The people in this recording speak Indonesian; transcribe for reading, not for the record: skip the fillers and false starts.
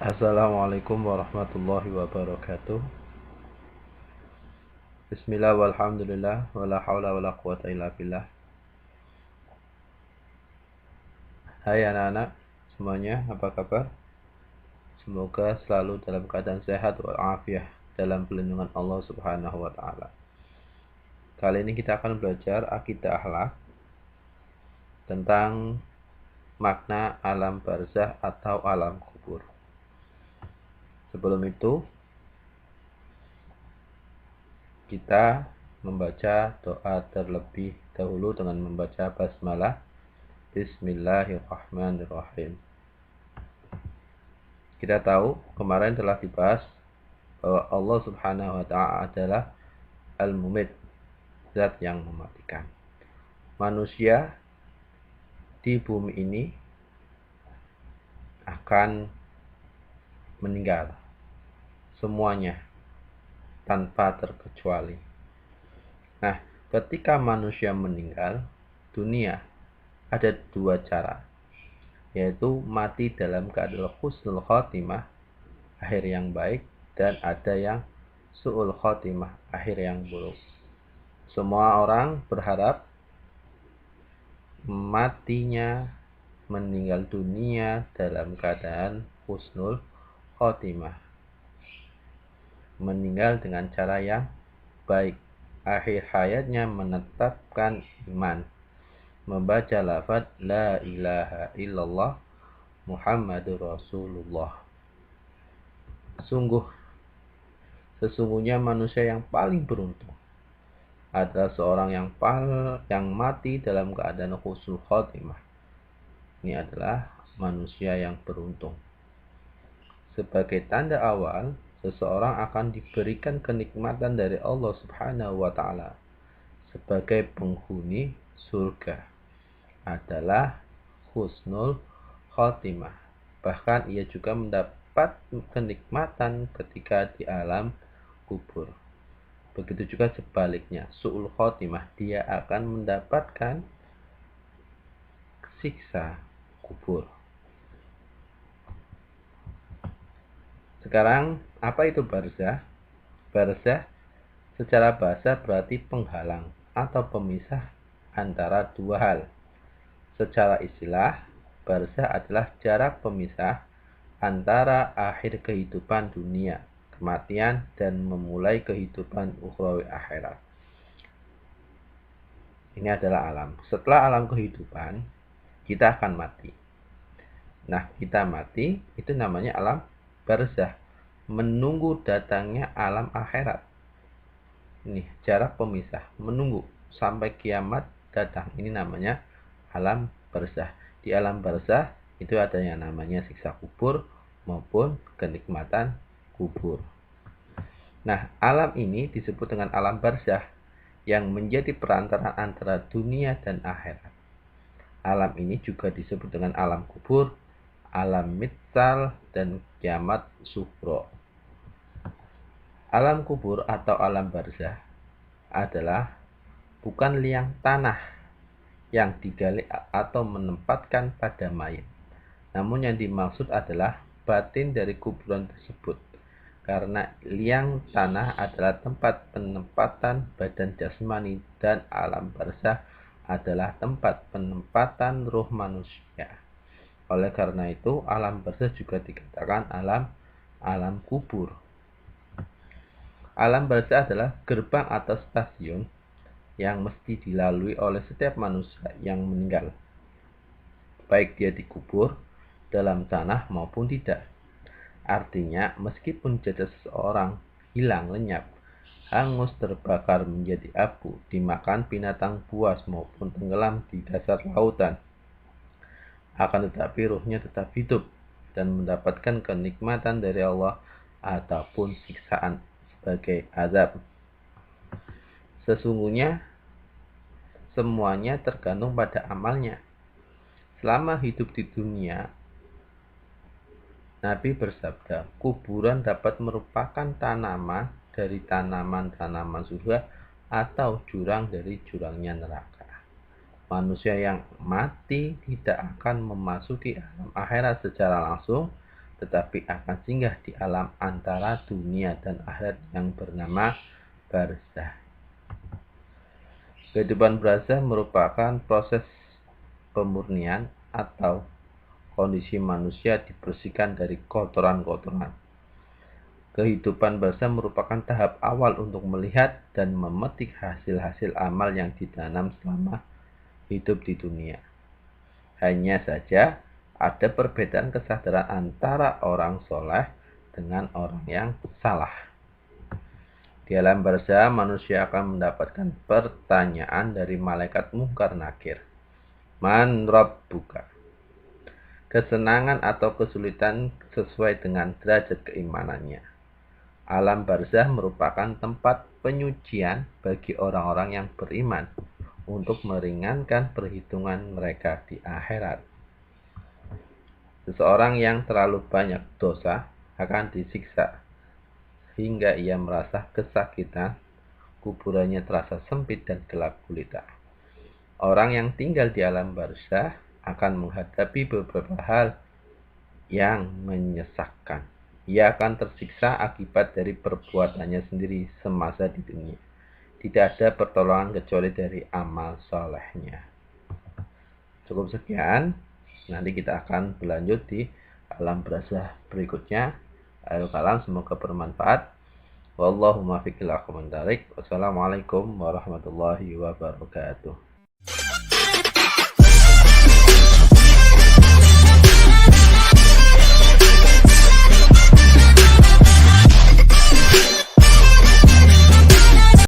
Assalamualaikum warahmatullahi wabarakatuh. Bismillah walhamdulillah wala haula wala quwata illa billah. Hai anak-anak semuanya, apa kabar? Semoga selalu dalam keadaan sehat walafiat dalam perlindungan Allah Subhanahu wa taala. Kali ini kita akan belajar akidah akhlak tentang makna alam barzah atau alam kubur. Sebelum itu, kita membaca doa terlebih dahulu dengan membaca basmalah. Bismillahirrahmanirrahim. Kita tahu kemarin telah dibahas bahwa Allah Subhanahu wa taala adalah Al-Mumit, zat yang mematikan. Manusia di bumi ini akan meninggal semuanya tanpa terkecuali. Nah, ketika manusia meninggal dunia, ada dua cara, yaitu mati dalam keadaan husnul khotimah, akhir yang baik, dan ada yang su'ul khotimah, akhir yang buruk. Semua orang berharap matinya, meninggal dunia dalam keadaan husnul khotimah, meninggal dengan cara yang baik, akhir hayatnya menetapkan iman, membaca lafaz la ilaha illallah Muhammadur Rasulullah. Sesungguhnya manusia yang paling beruntung adalah seorang yang mati dalam keadaan husnul khotimah. Ini adalah manusia yang beruntung. Sebagai tanda awal, seseorang akan diberikan kenikmatan dari Allah Subhanahu wa taala sebagai penghuni surga adalah husnul khotimah. Bahkan ia juga mendapat kenikmatan ketika di alam kubur. Begitu juga sebaliknya, su'ul khotimah, dia akan mendapatkan siksa kubur. Sekarang, apa itu barzah? Barzah secara bahasa berarti penghalang atau pemisah antara dua hal. Secara istilah, barzah adalah jarak pemisah antara akhir kehidupan dunia, kematian, dan memulai kehidupan ukhrawi akhirat. Ini adalah alam. Setelah alam kehidupan, kita akan mati. Nah, kita mati, itu namanya alam barzah. Menunggu datangnya alam akhirat. Ini jarak pemisah, menunggu sampai kiamat datang. Ini namanya alam barzah. Di alam barzah itu ada yang namanya siksa kubur maupun kenikmatan kubur. Nah, alam ini disebut dengan alam barzah yang menjadi perantara antara dunia dan akhirat. Alam ini juga disebut dengan alam kubur, alam mitsal, dan kiamat sughra. Alam kubur atau alam barzah adalah bukan liang tanah yang digali atau menempatkan pada mayat. Namun yang dimaksud adalah batin dari kuburan tersebut. Karena liang tanah adalah tempat penempatan badan jasmani dan alam barzah adalah tempat penempatan ruh manusia. Oleh karena itu, alam barzah juga dikatakan alam kubur. Alam barzah adalah gerbang atau stasiun yang mesti dilalui oleh setiap manusia yang meninggal, baik dia dikubur dalam tanah maupun tidak. Artinya, meskipun jasad seseorang hilang lenyap, hangus, terbakar menjadi abu, dimakan binatang buas maupun tenggelam di dasar lautan, akan tetapi ruhnya tetap hidup dan mendapatkan kenikmatan dari Allah ataupun siksaan sebagai azab. Sesungguhnya semuanya tergantung pada amalnya. Selama hidup di dunia, Nabi bersabda, kuburan dapat merupakan tanaman dari tanaman-tanaman surga atau jurang dari jurangnya neraka. Manusia yang mati tidak akan memasuki alam akhirat secara langsung, tetapi akan singgah di alam antara dunia dan akhirat yang bernama barzah. Kehidupan barzah merupakan proses pemurnian atau kondisi manusia dibersihkan dari kotoran-kotoran. Kehidupan barzah merupakan tahap awal untuk melihat dan memetik hasil-hasil amal yang ditanam selama hidup di dunia. Hanya saja ada perbedaan kesadaran antara orang soleh dengan orang yang salah. Di alam barzah, manusia akan mendapatkan pertanyaan dari malaikat Munkar Nakir. Man Rabbuka? Kesenangan atau kesulitan sesuai dengan derajat keimanannya. Alam barzah merupakan tempat penyucian bagi orang-orang yang beriman untuk meringankan perhitungan mereka di akhirat. Seseorang yang terlalu banyak dosa akan disiksa hingga ia merasa kesakitan, kuburannya terasa sempit dan gelap gulita. Orang yang tinggal di alam barzah akan menghadapi beberapa hal yang menyesakkan. Ia akan tersiksa akibat dari perbuatannya sendiri semasa di dunia. Tidak ada pertolongan kecuali dari amal solehnya. Cukup sekian. Nanti kita akan berlanjut di alam barzah berikutnya. Akhirul kalam, semoga bermanfaat. Wallahumma fiqil aqwam. Wassalamualaikum warahmatullahi wabarakatuh.